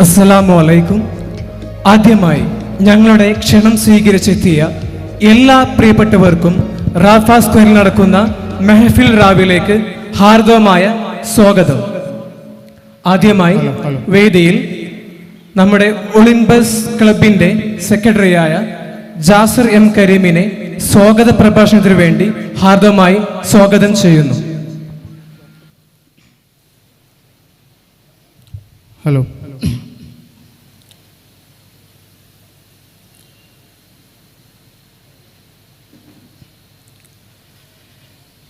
അസ്സലാമു അലൈക്കും. ആദ്യമായി ഞങ്ങളുടെ ക്ഷണം സ്വീകരിച്ചെത്തിയ എല്ലാ പ്രിയപ്പെട്ടവർക്കും റാഫ സ്ക്വയറിൽ നടക്കുന്ന മെഹഫിൽ റാവിലേക്ക് ഹാർദവമായ സ്വാഗതം. ആദ്യമായി വേദിയിൽ നമ്മുടെ ഒളിമ്പസ് ക്ലബിന്റെ സെക്രട്ടറിയായ ജാസിർ എം കരീമിനെ സ്വാഗത പ്രഭാഷണത്തിന് വേണ്ടി ഹാർദവമായി സ്വാഗതം ചെയ്യുന്നു. ഹലോ,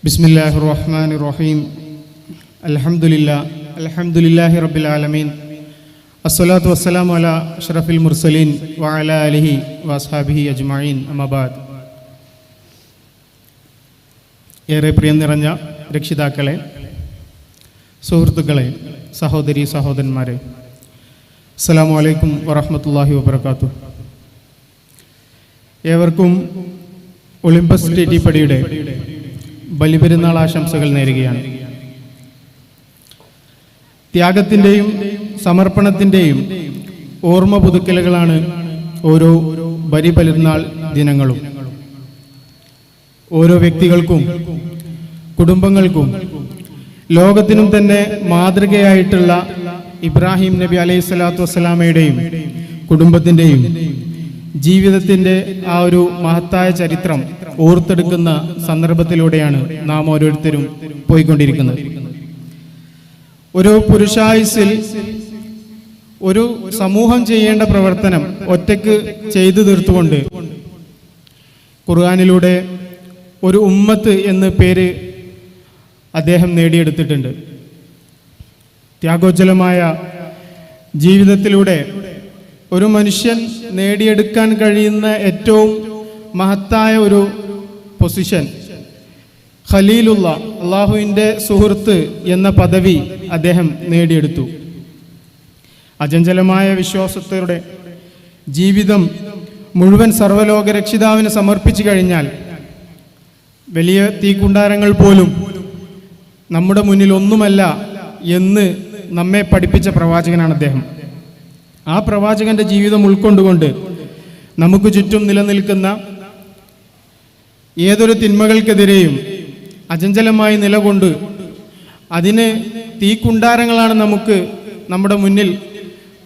ബിസ്മില്ലാഹിർ റഹ്മാനിർ റഹീം. അൽഹംദുലില്ലാഹി റബ്ബിൽ ആലമീൻ. അസ്സലാത്തു വസ്സലാമു അലാ അഷ്റഫിൽ മുർസലീൻ വഅലാ ആലിഹി വഅസ്ഹാബിഹി അജ്മഈൻ. അമ്മാ ബഅദ്. ഏറെ പ്രിയം നിറഞ്ഞ രക്ഷിതാക്കളെ, സുഹൃത്തുക്കളെ, സഹോദരി സഹോദരന്മാരെ, അസ്സലാമു അലൈക്കും വറഹ്മത്തുള്ളാഹി വബറകാതുഹു. ഏവർക്കും ഒളിമ്പസ് ടി.ടി. ബലിപെരുന്നാൾ ആശംസകൾ നേരുകയാണ്. ത്യാഗത്തിൻ്റെയും സമർപ്പണത്തിൻ്റെയും ഓർമ്മ പുതുക്കലുകളാണ് ഓരോ ബലിപെരുന്നാൾ ദിനങ്ങളും. ഓരോ വ്യക്തികൾക്കും കുടുംബങ്ങൾക്കും ലോകത്തിനും തന്നെ മാതൃകയായിട്ടുള്ള ഇബ്രാഹിം നബി അലൈഹി സ്വലാത്തു വസ്സലാമയുടെയും കുടുംബത്തിൻ്റെയും ജീവിതത്തിൻ്റെ ആ ഒരു മഹത്തായ ചരിത്രം ഓർത്തെടുക്കുന്ന സന്ദർഭത്തിലൂടെയാണ് നാം ഓരോരുത്തരും പോയിക്കൊണ്ടിരിക്കുന്നത്. ഒരു പുരുഷായുസ്സിൽ ഒരു സമൂഹം ചെയ്യേണ്ട പ്രവർത്തനം ഒറ്റയ്ക്ക് ചെയ്തു തീർത്തുകൊണ്ട് ഖുർആനിലൂടെ ഒരു ഉമ്മത്ത് എന്ന് പേര് അദ്ദേഹം നേടിയെടുത്തിട്ടുണ്ട്. ത്യാഗോജ്വലമായ ജീവിതത്തിലൂടെ ഒരു മനുഷ്യൻ നേടിയെടുക്കാൻ കഴിയുന്ന ഏറ്റവും മഹത്തായ ഒരു പൊസിഷൻ, ഖലീലുള്ള, അള്ളാഹുവിൻ്റെ സുഹൃത്ത് എന്ന പദവി അദ്ദേഹം നേടിയെടുത്തു. അചഞ്ചലമായ വിശ്വാസത്തോടെ ജീവിതം മുഴുവൻ സർവ്വലോക രക്ഷിതാവിന് സമർപ്പിച്ചു കഴിഞ്ഞാൽ വലിയ തീക്കുണ്ടാരങ്ങൾ പോലും നമ്മുടെ മുന്നിൽ ഒന്നുമല്ല എന്ന് നമ്മെ പഠിപ്പിച്ച പ്രവാചകനാണ് അദ്ദേഹം. ആ പ്രവാചകന്റെ ജീവിതം ഉൾക്കൊണ്ടുകൊണ്ട് നമുക്ക് ചുറ്റും നിലനിൽക്കുന്ന ഏതൊരു തിന്മകൾക്കെതിരെയും അചഞ്ചലമായി നിലകൊണ്ട് അതിന് തീക്കുണ്ടാരങ്ങളാണ് നമുക്ക് നമ്മുടെ മുന്നിൽ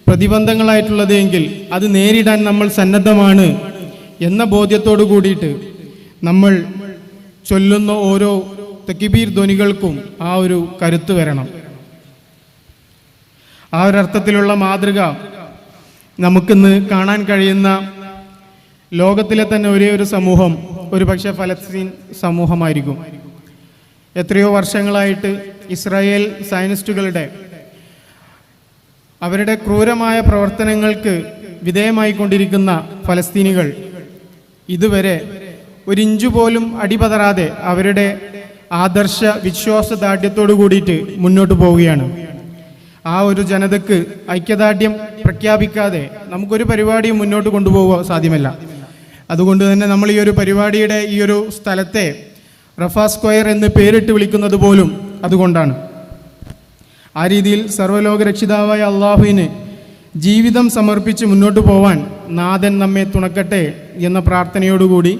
പ്രതിബന്ധങ്ങളായിട്ടുള്ളത് എങ്കിൽ അത് നേരിടാൻ നമ്മൾ സന്നദ്ധമാണ് എന്ന ബോധ്യത്തോടു കൂടിയിട്ട് നമ്മൾ ചൊല്ലുന്ന ഓരോ തക്ബീർ ധ്വനികൾക്കും ആ ഒരു കരുത്ത് വരണം. ആ ഒരർത്ഥത്തിലുള്ള മാതൃക നമുക്കിന്ന് കാണാൻ കഴിയുന്ന ലോകത്തിലെ തന്നെ ഒരേ ഒരു സമൂഹം ഒരുപക്ഷെ ഫലസ്തീൻ സമൂഹമായിരിക്കും. എത്രയോ വർഷങ്ങളായിട്ട് ഇസ്രായേൽ സയനിസ്റ്റുകളുടെ അവരുടെ ക്രൂരമായ പ്രവർത്തനങ്ങൾക്ക് വിധേയമായിക്കൊണ്ടിരിക്കുന്ന ഫലസ്തീനികൾ ഇതുവരെ ഒരിഞ്ചു പോലും അടിപതറാതെ അവരുടെ ആദർശ വിശ്വാസദാർഢ്യത്തോടു കൂടിയിട്ട് മുന്നോട്ട് പോവുകയാണ്. ആ ഒരു ജനതക്ക് ഐക്യദാർഢ്യം പ്രഖ്യാപിക്കാതെ നമുക്കൊരു പരിപാടിയും മുന്നോട്ട് കൊണ്ടുപോകുക സാധ്യമല്ല. അതുകൊണ്ട് തന്നെ നമ്മൾ ഈ ഒരു പരിപാടിയുടെ ഈ ഒരു സ്ഥലത്തെ റഫ സ്ക്വയർ എന്ന് പേരിട്ട് വിളിക്കുന്നത് പോലും അതുകൊണ്ടാണ്. ആ രീതിയിൽ സർവ്വലോക രക്ഷിതാവായ അള്ളാഹുവിന് ജീവിതം സമർപ്പിച്ച് മുന്നോട്ട് പോവാൻ നാഥൻ നമ്മെ തുണക്കട്ടെ എന്ന പ്രാർത്ഥനയോടുകൂടി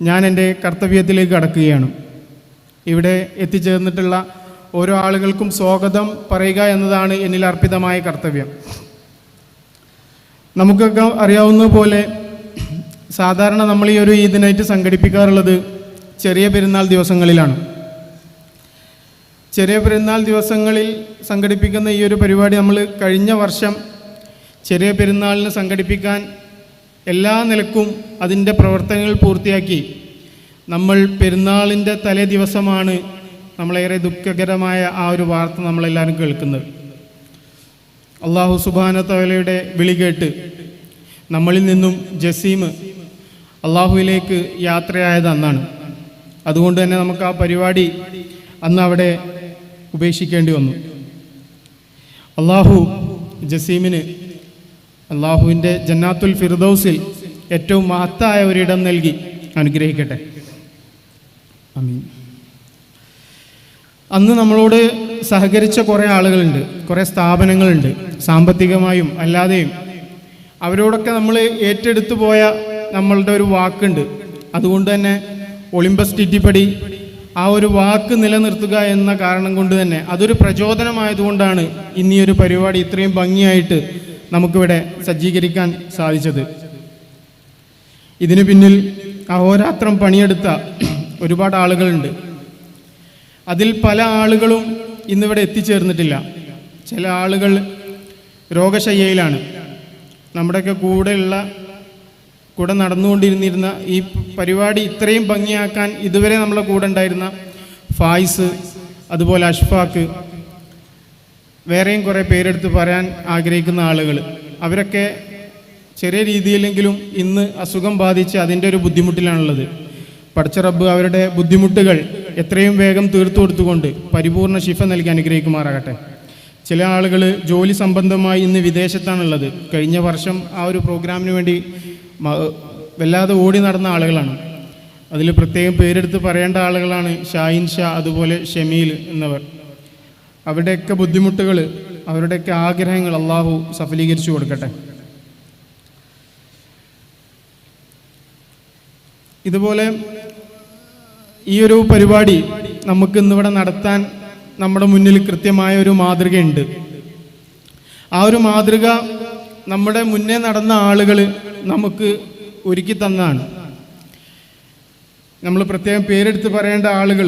ഞാൻ എൻ്റെ കർത്തവ്യത്തിലേക്ക് കടക്കുകയാണ്. ഇവിടെ എത്തിച്ചേർന്നിട്ടുള്ള ഓരോ ആളുകൾക്കും സ്വാഗതം പറയുക എന്നതാണ് എന്നിൽ അർപ്പിതമായ കർത്തവ്യം. നമുക്കൊക്കെ അറിയാവുന്ന പോലെ സാധാരണ നമ്മൾ ഈ ഒരു ഈദ് നൈറ്റ് സംഘടിപ്പിക്കാറുള്ളത് ചെറിയ പെരുന്നാൾ ദിവസങ്ങളിലാണ്. ചെറിയ പെരുന്നാൾ ദിവസങ്ങളിൽ സംഘടിപ്പിക്കുന്ന ഈ ഒരു പരിപാടി നമ്മൾ കഴിഞ്ഞ വർഷം ചെറിയ പെരുന്നാളിന് സംഘടിപ്പിക്കാൻ എല്ലാ നിലക്കും അതിൻ്റെ പ്രവർത്തനങ്ങൾ പൂർത്തിയാക്കി. നമ്മൾ പെരുന്നാളിൻ്റെ തലേ ദിവസമാണ് നമ്മളേറെ ദുഃഖകരമായ ആ ഒരു വാർത്ത നമ്മളെല്ലാവരും കേൾക്കുന്നത്. അള്ളാഹു സുബ്ഹാനഹു തആലയുടെ വിളി കേട്ട് നമ്മളിൽ നിന്നും ജസീം അള്ളാഹുവിലേക്ക് യാത്രയായത് അന്നാണ്. അതുകൊണ്ട് തന്നെ നമുക്ക് ആ പരിപാടി അന്ന് അവിടെ ഉപേക്ഷിക്കേണ്ടി വന്നു. അള്ളാഹു ജസീമിന് അള്ളാഹുവിൻ്റെ ജന്നാത്തുൽ ഫിർദൗസിൽ ഏറ്റവും മഹത്തായ ഒരിടം നൽകി അനുഗ്രഹിക്കട്ടെ. ആമീൻ. അന്ന് നമ്മളോട് സഹകരിച്ച കുറേ ആളുകളുണ്ട്, കുറേ സ്ഥാപനങ്ങളുണ്ട്, സാമ്പത്തികമായും അല്ലാതെയും. അവരോടൊക്കെ നമ്മൾ ഏറ്റെടുത്തു പോയ നമ്മളുടെ ഒരു വാക്കുണ്ട്. അതുകൊണ്ട് തന്നെ ഒളിമ്പസ് ടിറ്റിപ്പടി ആ ഒരു വാക്ക് നിലനിർത്തുക എന്ന കാരണം കൊണ്ട് തന്നെ അതൊരു പ്രചോദനമായതുകൊണ്ടാണ് ഇന്നീ ഒരു പരിപാടി ഇത്രയും ഭംഗിയായിട്ട് നമുക്കിവിടെ സജ്ജീകരിക്കാൻ സാധിച്ചത്. ഇതിന് പിന്നിൽ അഹോരാത്രം പണിയെടുത്ത ഒരുപാട് ആളുകളുണ്ട്. അതിൽ പല ആളുകളും ഇന്നിവിടെ എത്തിച്ചേർന്നിട്ടില്ല. ചില ആളുകൾ രോഗശയ്യയിലാണ്. നമ്മുടെയൊക്കെ കൂടെ നടന്നുകൊണ്ടിരുന്നിരുന്ന ഈ പരിപാടി ഇത്രയും ഭംഗിയാക്കാൻ ഇതുവരെ നമ്മളെ കൂടെ ഉണ്ടായിരുന്ന ഫായിസ്, അതുപോലെ അഷ്ഫാഖ്, വേറെയും കുറേ പേരെടുത്ത് പറയാൻ ആഗ്രഹിക്കുന്ന ആളുകൾ, അവരൊക്കെ ചെറിയ രീതിയിലെങ്കിലും ഇന്ന് അസുഖം ബാധിച്ച് അതിൻ്റെ ഒരു ബുദ്ധിമുട്ടിലാണുള്ളത്. പടച്ച റബ്ബ് അവരുടെ ബുദ്ധിമുട്ടുകൾ എത്രയും വേഗം തീർത്തു കൊടുത്തുകൊണ്ട് പരിപൂർണ ശിഫ നൽകി അനുഗ്രഹിക്കുമാറാകട്ടെ. ചില ആളുകൾ ജോലി സംബന്ധമായി ഇന്ന് വിദേശത്താണുള്ളത്. കഴിഞ്ഞ വർഷം ആ ഒരു പ്രോഗ്രാമിന് വേണ്ടി വല്ലാതെ ഓടി നടന്ന ആളുകളാണ്. അതിൽ പ്രത്യേകം പേരെടുത്ത് പറയേണ്ട ആളുകളാണ് ഷാഹിൻ ഷാ, അതുപോലെ ഷമീൽ എന്നവർ. അവരുടെയൊക്കെ ബുദ്ധിമുട്ടുകൾ, അവരുടെയൊക്കെ ആഗ്രഹങ്ങൾ അള്ളാഹു സഫലീകരിച്ചു കൊടുക്കട്ടെ. ഇതുപോലെ ഈ ഒരു പരിപാടി നമുക്ക് ഇന്നിവിടെ നടത്താൻ നമ്മുടെ മുന്നിൽ കൃത്യമായ ഒരു മാതൃകയുണ്ട്. ആ ഒരു മാതൃക നമ്മുടെ മുന്നേ നടന്ന ആളുകൾ നമുക്ക് ഒരുക്കി തന്നാണ്. നമ്മൾ പ്രത്യേകം പേരെടുത്ത് പറയേണ്ട ആളുകൾ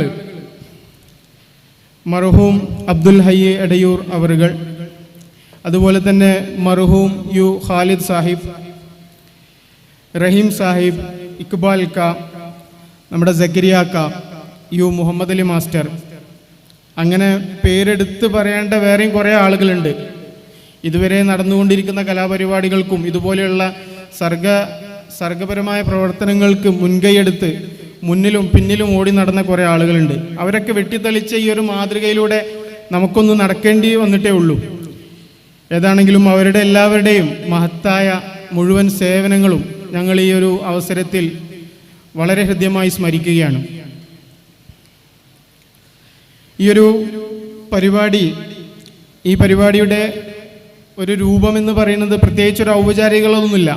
മർഹൂം അബ്ദുൽ ഹയ്യ് എടയൂർ അവറുകൾ, അതുപോലെ തന്നെ മർഹൂം യു ഖാലിദ് സാഹിബ്, റഹീം സാഹിബ്, ഇക്ബാൽ ക, നമ്മുടെ സക്കരിയ ക, യു മുഹമ്മദ് അലി മാസ്റ്റർ, അങ്ങനെ പേരെടുത്ത് പറയേണ്ട വേറെയും കുറേ ആളുകളുണ്ട്. ഇതുവരെ നടന്നുകൊണ്ടിരിക്കുന്ന കലാപരിപാടികൾക്കും ഇതുപോലെയുള്ള സർഗപരമായ പ്രവർത്തനങ്ങൾക്ക് മുൻകൈയെടുത്ത് മുന്നിലും പിന്നിലും ഓടി നടന്ന കുറേ ആളുകളുണ്ട്. അവരൊക്കെ വെട്ടിത്തെളിച്ച ഈ ഒരു മാതൃകയിലൂടെ നമുക്കൊന്ന് നടക്കേണ്ടി വന്നിട്ടേ ഉള്ളൂ. ഏതാണെങ്കിലും അവരുടെ എല്ലാവരുടെയും മഹത്തായ മുഴുവൻ സേവനങ്ങളും ഞങ്ങൾ ഈ ഒരു അവസരത്തിൽ വളരെ ഹൃദ്യമായി സ്മരിക്കുകയാണ്. ഈ പരിപാടിയുടെ ഒരു രൂപമെന്ന് പറയുന്നത് പ്രത്യേകിച്ചൊരു ഔപചാരികളൊന്നുമില്ല.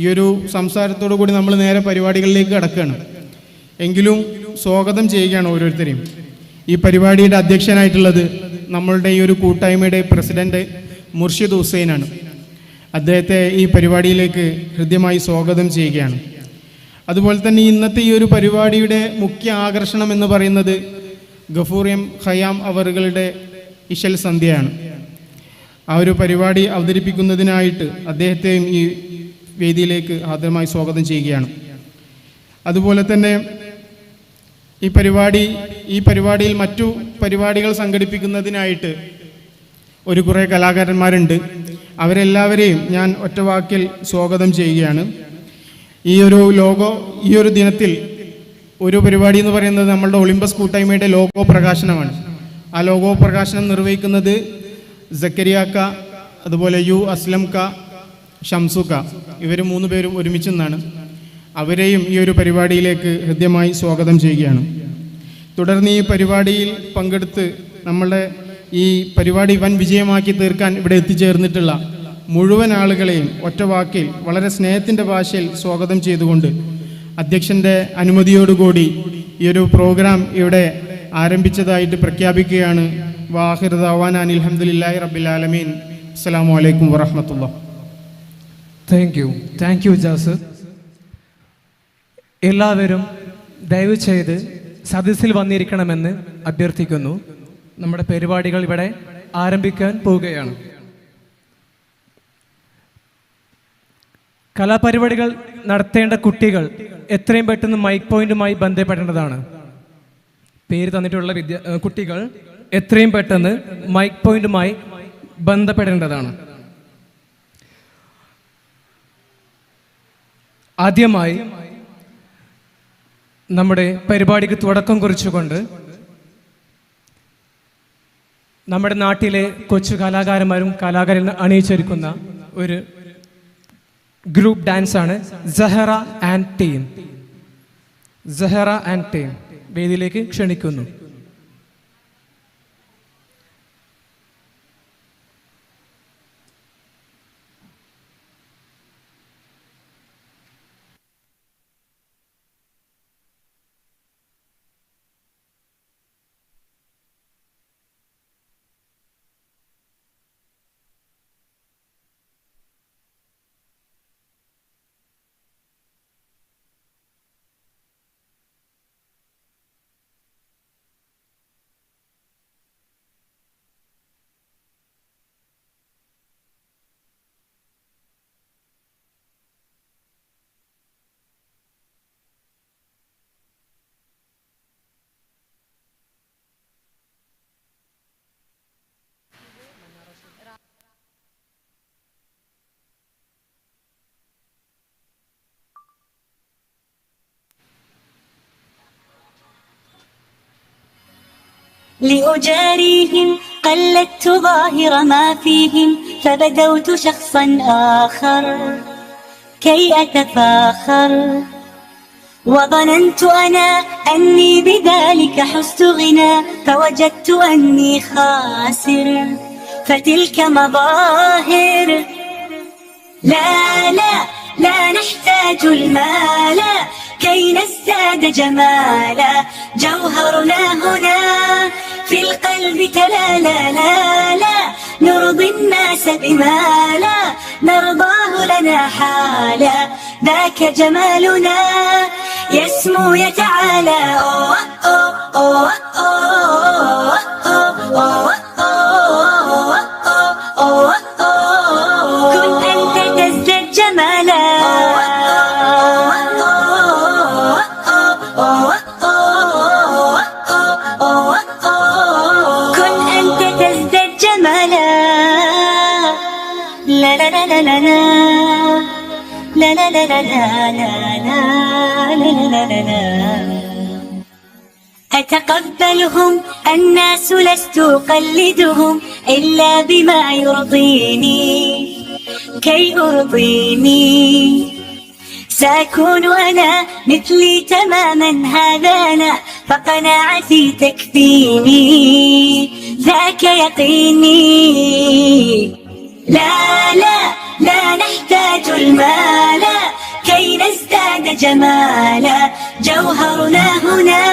ഈ ഒരു സംസാരത്തോടു കൂടി നമ്മൾ നേരെ പരിപാടികളിലേക്ക് കടക്കുകയാണ്. എങ്കിലും സ്വാഗതം ചെയ്യുകയാണ് ഓരോരുത്തരെയും. ഈ പരിപാടിയുടെ അധ്യക്ഷനായിട്ടുള്ളത് നമ്മളുടെ ഈ ഒരു കൂട്ടായ്മയുടെ പ്രസിഡന്റ് മുർഷിദ് ഹുസൈനാണ്. അദ്ദേഹത്തെ ഈ പരിപാടിയിലേക്ക് ഹൃദ്യമായി സ്വാഗതം ചെയ്യുകയാണ്. അതുപോലെ തന്നെ ഇന്നത്തെ ഈ ഒരു പരിപാടിയുടെ മുഖ്യ ആകർഷണം എന്ന് പറയുന്നത് ഗഫൂർ എം ഖയ്യാം അവറുകളുടെ ഇശൽ സന്ധ്യയാണ്. ആ ഒരു പരിപാടി അവതരിപ്പിക്കുന്നതിനായിട്ട് അദ്ദേഹത്തെയും ഈ വേദിയിലേക്ക് ആദ്യമായി സ്വാഗതം ചെയ്യുകയാണ്. അതുപോലെ തന്നെ ഈ പരിപാടിയിൽ മറ്റു പരിപാടികൾ സംഘടിപ്പിക്കുന്നതിനായിട്ട് കുറേ കലാകാരന്മാരുണ്ട്. അവരെല്ലാവരെയും ഞാൻ ഒറ്റവാക്കിൽ സ്വാഗതം ചെയ്യുകയാണ്. ഈ ഒരു ദിനത്തിൽ ഒരു പരിപാടി എന്ന് പറയുന്നത് നമ്മളുടെ ഒളിമ്പസ് കൂട്ടായ്മയുടെ ലോഗോ പ്രകാശനമാണ്. ആ ലോഗോ പ്രകാശനം നിർവഹിക്കുന്നത് സക്കരിയ ക, അതുപോലെ യു അസ്ലം ക, ഷംസു ക, ഇവർ 3 പേരും ഒരുമിച്ച് നിന്നാണ്. അവരെയും ഈ ഒരു പരിപാടിയിലേക്ക് ഹൃദ്യമായി സ്വാഗതം ചെയ്യുകയാണ്. തുടർന്ന് ഈ പരിപാടിയിൽ പങ്കെടുത്ത് നമ്മളുടെ ഈ പരിപാടി വൻ വിജയമാക്കി തീർക്കാൻ ഇവിടെ എത്തിച്ചേർന്നിട്ടുള്ള മുഴുവൻ ആളുകളെയും ഒറ്റവാക്കിൽ വളരെ സ്നേഹത്തിൻ്റെ ഭാഷയിൽ സ്വാഗതം ചെയ്തുകൊണ്ട് അധ്യക്ഷൻ്റെ അനുമതിയോടുകൂടി ഈ ഒരു പ്രോഗ്രാം ഇവിടെ ആരംഭിച്ചതായിട്ട് പ്രഖ്യാപിക്കുകയാണ്. വാഹിർ ദഅ്വാനാ അനിൽ ഹംദുലില്ലാഹി റബ്ബിൽ ആലമീൻ. അസ്സലാമു അലൈക്കും വറഹ്മത്തുള്ളാഹി. Thank you Jasir. എല്ലാവരും ദയവ് ചെയ്ത് സദസ്സിൽ വന്നിരിക്കണമെന്ന് അഭ്യർത്ഥിക്കുന്നു. നമ്മുടെ പരിപാടികൾ ഇവിടെ ആരംഭിക്കാൻ പോവുകയാണ്. കലാപരിപാടികൾ നടത്തേണ്ട കുട്ടികൾ എത്രയും പെട്ടെന്ന് മൈക്ക് പോയിന്റുമായി ബന്ധപ്പെടേണ്ടതാണ്. പേര് തന്നിട്ടുള്ള കുട്ടികൾ എത്രയും പെട്ടെന്ന് മൈക്ക് പോയിന്റുമായി ബന്ധപ്പെടേണ്ടതാണ്. ആദ്യമായി നമ്മുടെ പരിപാടിക്ക് തുടക്കം കുറിച്ചുകൊണ്ട് നമ്മുടെ നാട്ടിലെ കൊച്ചു കലാകാരന്മാരും കലാകാരനും അണിയിച്ചൊരുക്കുന്ന ഒരു ഗ്രൂപ്പ് ഡാൻസാണ് സഹറ ആൻഡ് ടീം. വേദിയിലേക്ക് ക്ഷണിക്കുന്നു. لأجاريهم قلدت ظاهر ما فيهم فبدوت شخصا آخر كي أتفاخر وظننت أنا أني بذلك حزت غنى فوجدت أني خاسر فتلك مظاهر لا لا لا نحتاج المال كي نزداد جمالا جوهرنا هنا في القلب تلالا لا لا نرضي الناس بما لا نرضاه لنا حالا ذاك جمالنا يسمو يتعالى كن أنت تزداد جمالا كن أنت تزداد جمالا لا لا لا لا لا لا لا لا لا لا لا لا أتقبلهم الناس لست أقلدهم إلا بما يرضيني كي أرضيني سأكون أنا مثلي تماما هذا أنا فقناعتي تكفيني ذاك يقيني لا لا لا نحتاج المال كي نزداد جمالا جوهرنا هنا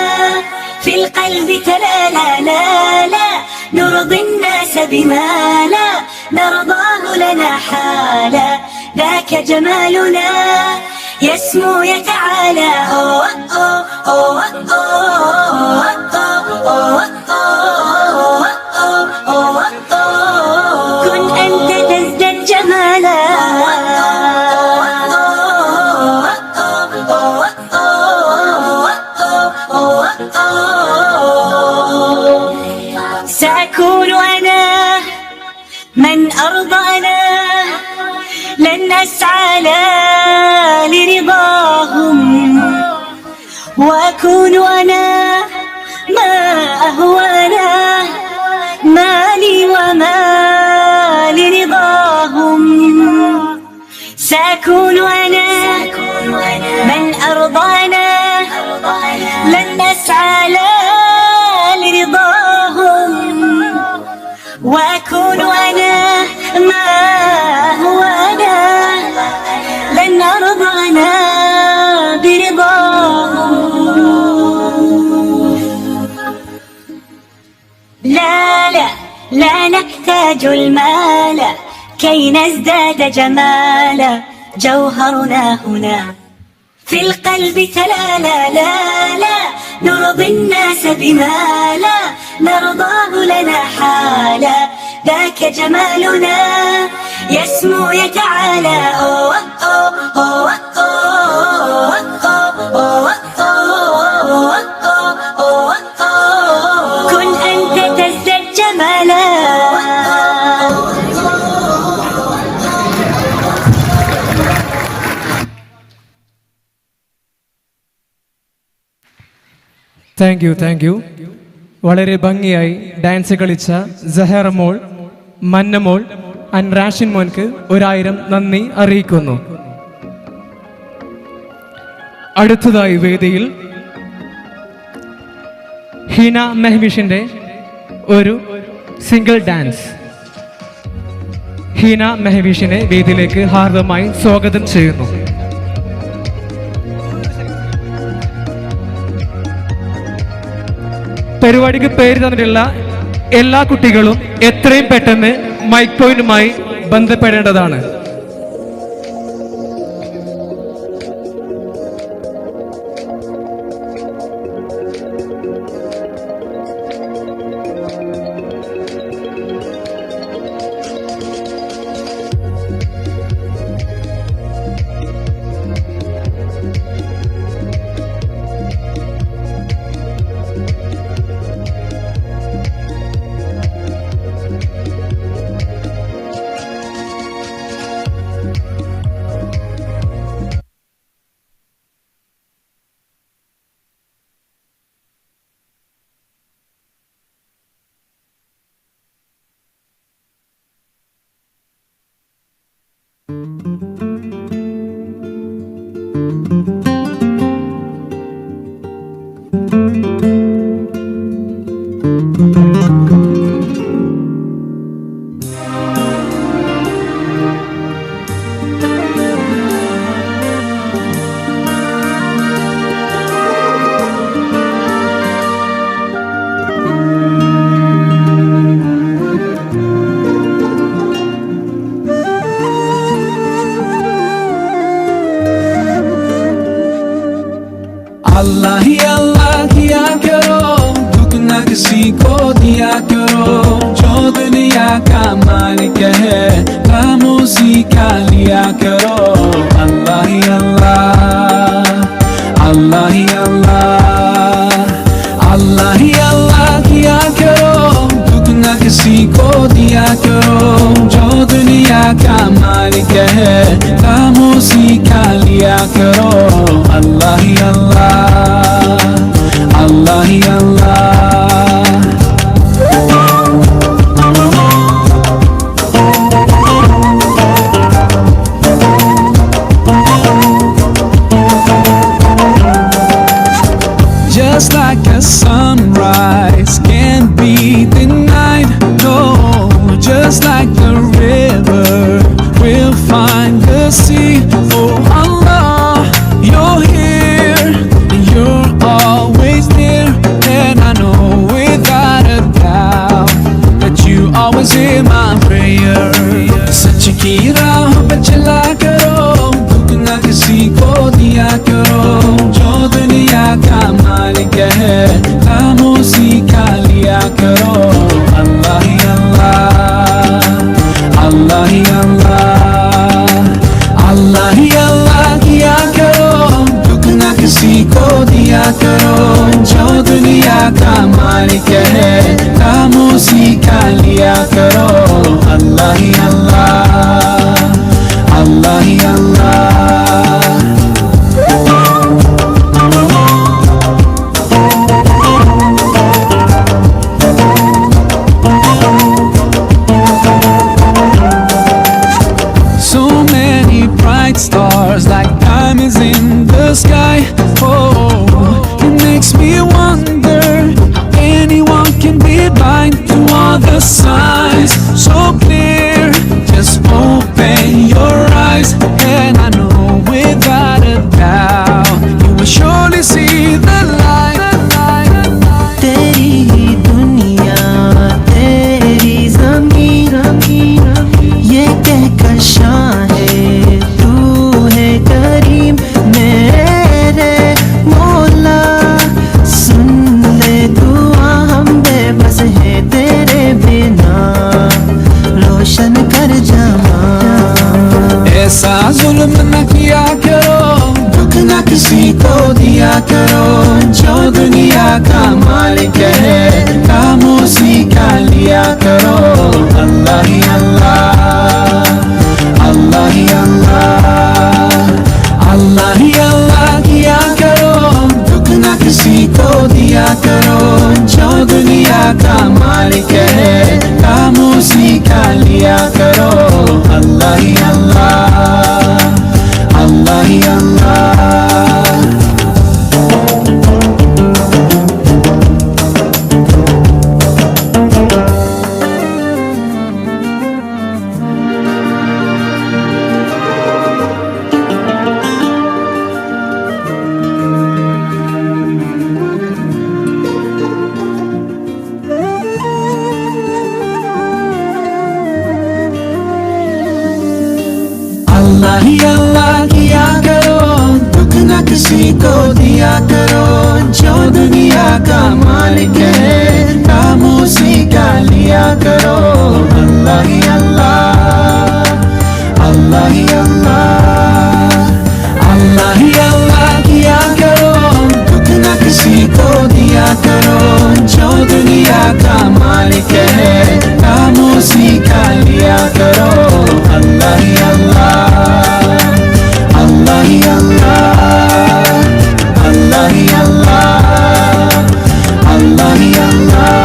في القلب تلالا لا لا نرضي الناس بما لا نرضاه لنا حالا ذاك جمالنا يسمو يتعالى كن أنت تزداد جمالا سأكون أنا من أرضانا لن أسعى لا لرضاهم وأكون أنا ما أهوانا مالي وما لرضاهم سأكون أنا من أرضانا لن أسعى لا لرضاهم وأكون أنا ما هو أنا لن أرضانا برضاهم لا لا لا نحتاج المال كي نزداد جمالا جوهرنا هنا في القلب تلالا لا لا نرضي الناس بما لا نرضاه لنا حالا ذاك جمالنا يسمو يتعالى كن أنت تزداد جمالا താങ്ക് യു വളരെ ഭംഗിയായി ഡാൻസ് കളിച്ച സഹറ മോൾ, മന്നമോൾ ആൻഡ് റാഷിൻ മോൻക്ക് 1000 നന്ദി അറിയിക്കുന്നു. അടുത്തതായി വേദിയിൽ ഹീന മെഹ്വിഷിന്റെ ഒരു സിംഗിൾ ഡാൻസ്. ഹീന മെഹ്വിഷിനെ വേദിയിലേക്ക് ഹാർദമായി സ്വാഗതം ചെയ്യുന്നു. പരിപാടിക്ക് പേര് തന്നിട്ടുള്ള എല്ലാ കുട്ടികളും എത്രയും പെട്ടെന്ന് മൈക്ക് പോയിന്റുമായി ബന്ധപ്പെടേണ്ടതാണ്. अल्लाह ही अल्लाह किया करो, दुख न किसी को दिया करो, जो दुनिया का मालिक है खामोशी का लिया करो। अल्लाह ही अल्लाह, अल्लाह ही अल्लाह, अल्लाह ही अल्लाह किया करो, दुख न किसी को दिया करो, जो दुनिया का मालिक है खामोशी का लिया करो। अल्लाह ही अल्लाह, अल्लाह ही अल्लाह। Just like a sunrise can't be denied, no. Just like the river will find the sea. Oh Allah, you're here, you're always near, and I know without a doubt that you always hear my prayer. सच की राह पे चला करो, दुख न किसी को दिया करो, जो दुनिया का मालिक है खामोशी का लिया करो। अल्लाह ही अल्लाह, अल्लाह ही अल्लाह, अल्लाह ही अल्लाह किया करो, दुख न किसी को दिया करो, जो दुनिया का मालिक है खामोशी का लिया करो। अल्लाह ही अल्लाह, अल्लाह ही अल्लाह। Stars like diamonds in the sky. Oh, it makes me wonder how anyone can be blind to all the signs so clear. Just open your eyes and I know without a doubt you will surely see the light. तेरी ही दुनिया तेरी ज़मीन, ये कहकर शान है तू है करीम मेरे मौला। सुन ले दुआ हम बेबस है तेरे बिना, रोशन कर जमा। ऐसा जुल्म न किया करो, दुख न किसी को दिया करो, जो दुनिया का मालिक है खामोशी का लिया करो। अल्लाह ही अल्लाह, अल्लाह ही अल्लाह, अल्लाह ही अल्लाह किया करो, दुख न किसी को दिया करो, जो दुनिया का मालिक है खामोशी का लिया करो। अल्लाह ही अल्लाह, अल्लाह ही अल्लाह। अल्लाह ही अल्लाह किया करो, दुख न किसी को दिया करो, जो दुनिया का मालिक है खामोशी का लिया करो। अल्लाह ही अल्लाह, अल्लाह ही अल्लाह, अल्लाह ही अल्लाह किया करो, दुख न किसी को दिया करो, जो दुनिया का मालिक है खामोशी का लिया करो। अल्लाह ही अल्लाह, अल्लाह ही अल्लाह, अल्लाह ही अल्लाह, अल्लाह ही अल्लाह।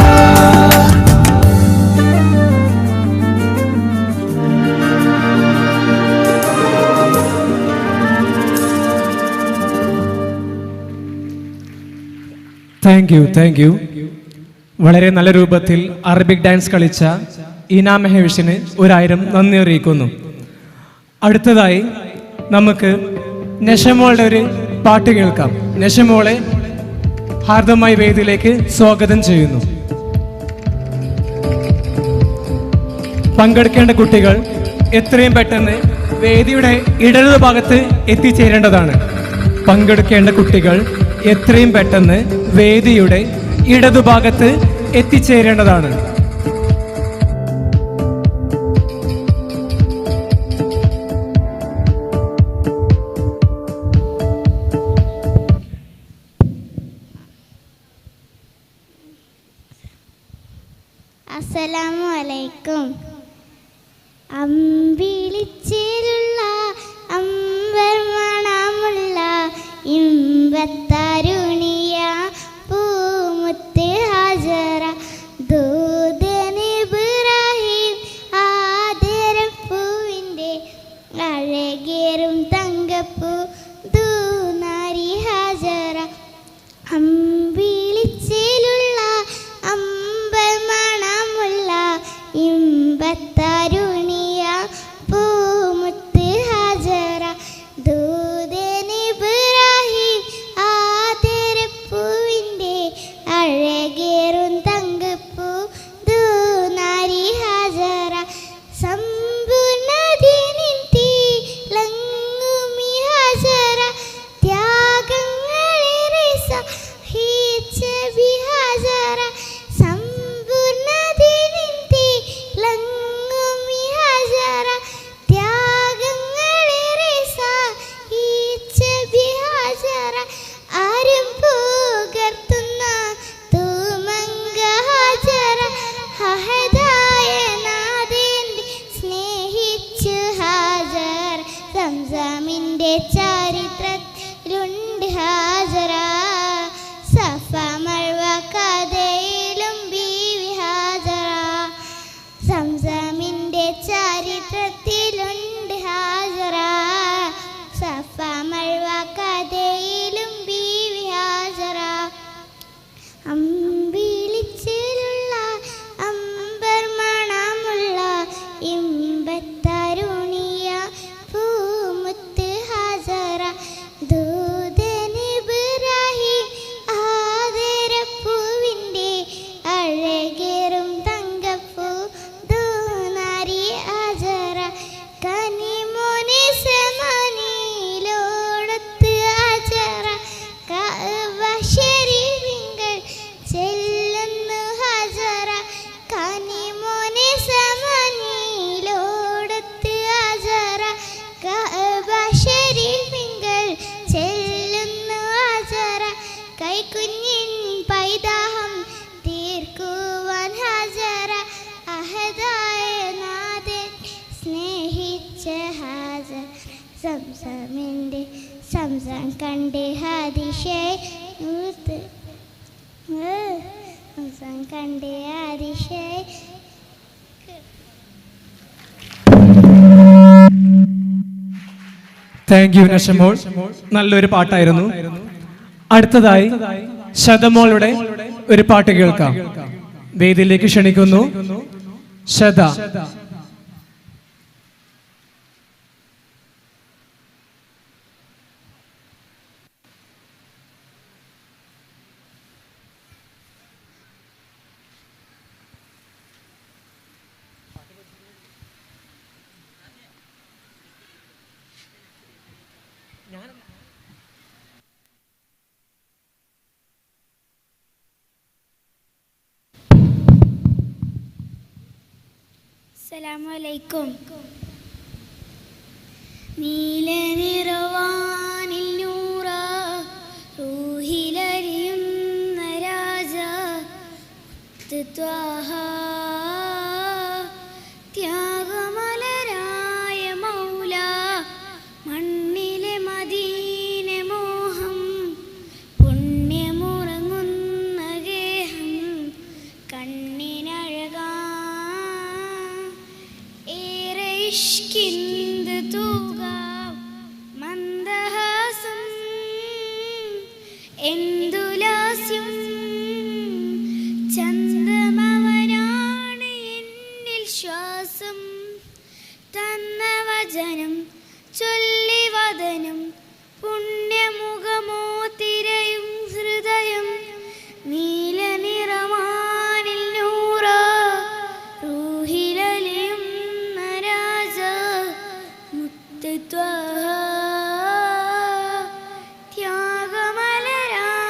Thank you. വളരെ നല്ല രൂപത്തിൽ അറബിക് ഡാൻസ് കളിച്ച ഈനാ മെഹവിഷിന് 1000 നന്ദി അറിയിക്കുന്നു. അടുത്തതായി നമുക്ക് നഷമോളുടെ ഒരു പാട്ട് കേൾക്കാം. നഷമോളെ ഹാർദമായി വേദിയിലേക്ക് സ്വാഗതം ചെയ്യുന്നു. പങ്കെടുക്കേണ്ട കുട്ടികൾ എത്രയും പെട്ടെന്ന് വേദിയുടെ ഇടതു ഭാഗത്ത് എത്തിച്ചേരേണ്ടതാണ്. പങ്കെടുക്കേണ്ട കുട്ടികൾ എത്രയും പെട്ടെന്ന് വേദിയുടെ ഇടതുഭാഗത്ത് എത്തിച്ചേരേണ്ടതാണ്. അസ്സലാമു അലൈക്കും. അമ്പിളിച്ചേലുള്ള അമ്പർ മണമുള്ള ഇമ്പത്തരുണിയ പൂമുത്ത് ഹാജറ ദൂതനിബ്രാഹിം ആദരപ്പൂവിൻ്റെ അഴകേറും തങ്കപ്പൂ ദൂനാരി ഹാജറ. അമ്പിളിച്ചേലുള്ള അമ്പർ മണമുള്ള ഇമ്പത്തരുണിയ പൂമുത്ത് ഹാജറ ദൂതനിബ്രാഹിം ആദരപ്പൂവിൻ്റെ അഴകേറും തങ്കപ്പൂ ദൂനാരി ഹാജറ. സമ്പൂർണ്ണതീനിൻ തിളങ്ങുമി ഹാജറ ത്യാഗങ്ങളേറെ സഹിച്ച ബിഹാജറ. സമ്പൂർണ്ണതീനിൻ തിളങ്ങുമി ഹാജറ ത്യാഗങ്ങളേറെ സഹിച്ച ബിഹാജറ. ആരും പുകർത്തുന്ന തൂമങ്ക ഹാജറ അഹദായ നാഥന്റെ സ്നേഹിച്ചു ഹാജറ. സംസമിൻ്റെ ചരിത്രത്തിലുണ്ട് ഹാജറ സഫ മർവ കഥയിലും ബീവി ഹാജറ. സംസമിൻ്റെ ചരിത്രത്തിലുണ്ട് ഹാജറ സഫ മർവ കഥയിലും ബീവി ഹാജറ. അമ്പിളിച്ചേലുള്ള അമ്പർ മണമുള്ള ഇമ്പത്തരുണിയ പൂമുത്ത് ഹാജറ ദൂതനിബ്രാഹിം ആദരപ്പൂവിൻ്റെ അഴകേറും തങ്കപ്പൂ ദൂനാരി ഹാജറ. കനിമോനെ സമനിലോടത്ത് ഹാജറ കഅബ ശരീഫിങ്കൽ ചെല്ലുന്നു ഹാജറ. കനിമോനെ സമനിലോടത്ത് ഹാജറ കഅബ ശരീഫിങ്കൽ ചെല്ലുന്നു ഹാജറ. കൈക്കുഞ്ഞിൻ പൈതാഹം തീർക്കുവാൻ ഹാജറ അഹദായ നാഥൻ സ്നേഹിച്ച ഹാജറ. സംസമിൻ്റെ സംസം കണ്ട് അതിശയ സംസം കണ്ട് അതിശയ. താങ്ക് യു നഷമോൾ, നല്ലൊരു പാട്ടായിരുന്നു. അടുത്തതായി ശതമോളുടെ ഒരു പാട്ട് കേൾക്കാം. വേദിയിലേക്ക് ക്ഷണിക്കുന്നു ശത. അസ്സലാമു അലൈക്കും. നീലനിറവാനിൽ നൂറ റൂഹിലരിയുന്ന രാജ ത്വാഹ ത്യാഗമലരായ മൗല മണ്ണിലെ മദീന മോഹം പുണ്യമുറങ്ങുന്ന ഗേഹം കണ്ണിനഴകാ ഏറെ ഇഷ്കിന്ത് തൂക മന്ദഹാസം എന്തുലാസ്യം ചന്ദമവനാണ് എന്നിൽ ശ്വാസം തന്ന വചനം ചൊല്ലി വദനം പുണ്യമുഖമോ തിരയും ഹൃദയം നീല നിറമാനിൽ നൂറ റൂഹിലലിയും നരാജ മുത്ത് ത്വാഹ ത്യാഗമലരായ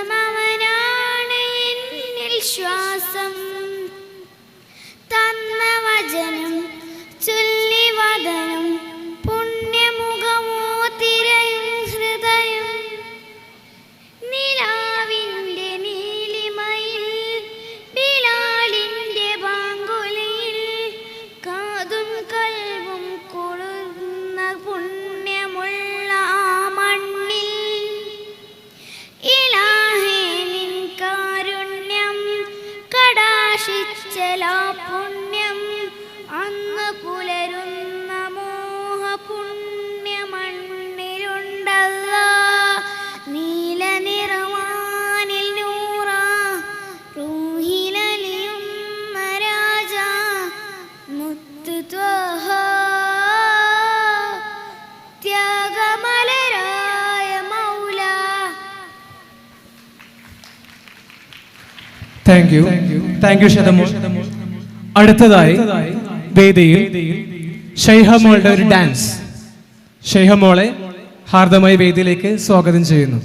സ്വന്തമവനാണ് എന്നിൽ ശ്വാസം. തന്ന വചനം ചൊല്ലിവദനം പുണ്യമുഖമോ തിരയും ഹൃദയം. നിലാവിൻ്റെ നീലിമയിൽ ബിലാലിൻ്റെ ബാങ്കുലിയിൽ കാതും കൽവും കൊള്ളുന്ന പുണ്യമുള്ള ആ മണ്ണിൽ ഇലാഹേ നിൻ കാരുണ്യം കടാശിച്ചലാ പുണ്യം. അന്ന് പുലരുന്ന മോഹ പുണ്യമണ്ണിലുണ്ടല്ലാ. നീല നിറവാനിൽ നൂറ റൂഹിലലിയുന്ന രാജ മുത്ത് ത്വഹ ത്യാഗമലരായ മൗല. താങ്ക് യു ശതമോൾ. അടുത്തതായി വേദിയിൽ ഷൈഹമോളുടെ ഒരു ഡാൻസ്. ഷൈഹമോളെ ഹാർദമായി വേദിയിലേക്ക് സ്വാഗതം ചെയ്യുന്നു.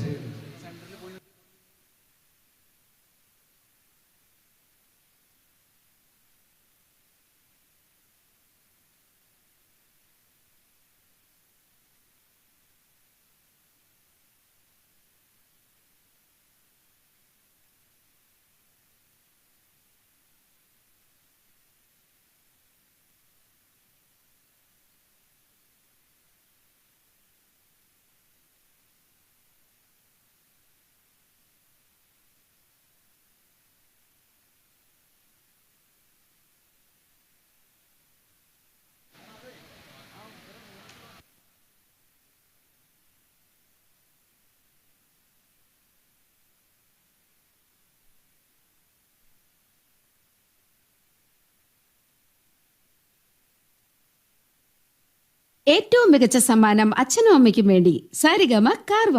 ഏറ്റവും മികച്ച സമ്മാനം അച്ഛനും അമ്മയ്ക്കും വേണ്ടി സാരിഗമ കാർവ.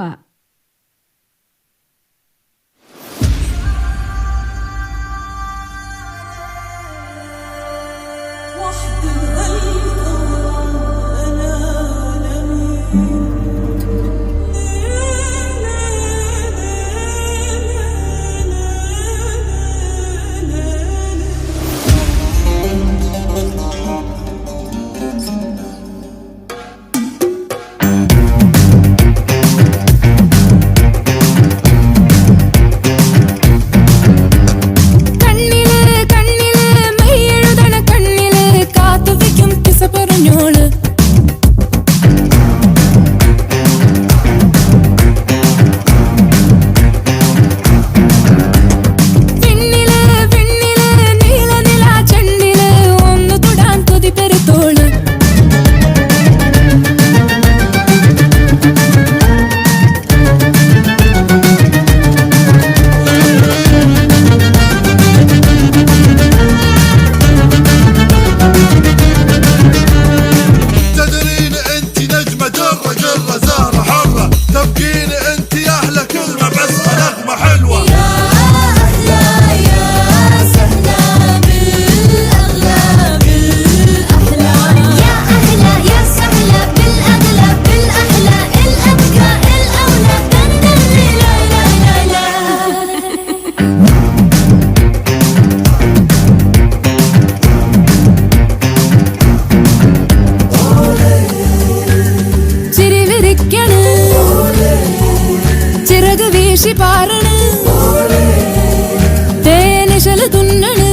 തേനിശല് തുന്നണ്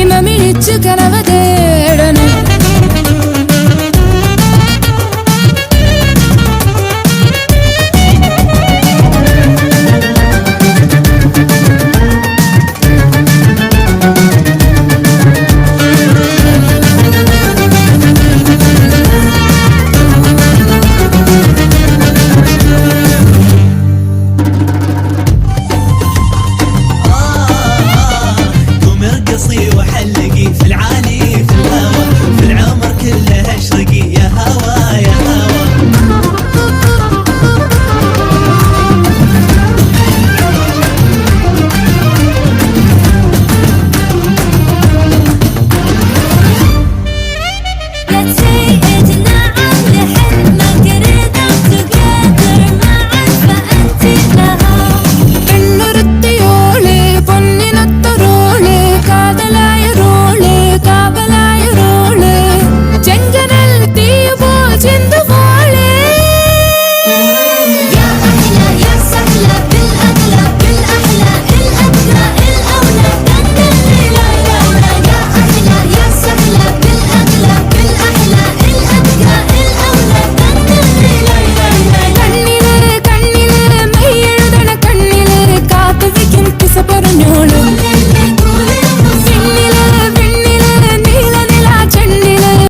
ഇമമിഴിച്ചു കനവതേ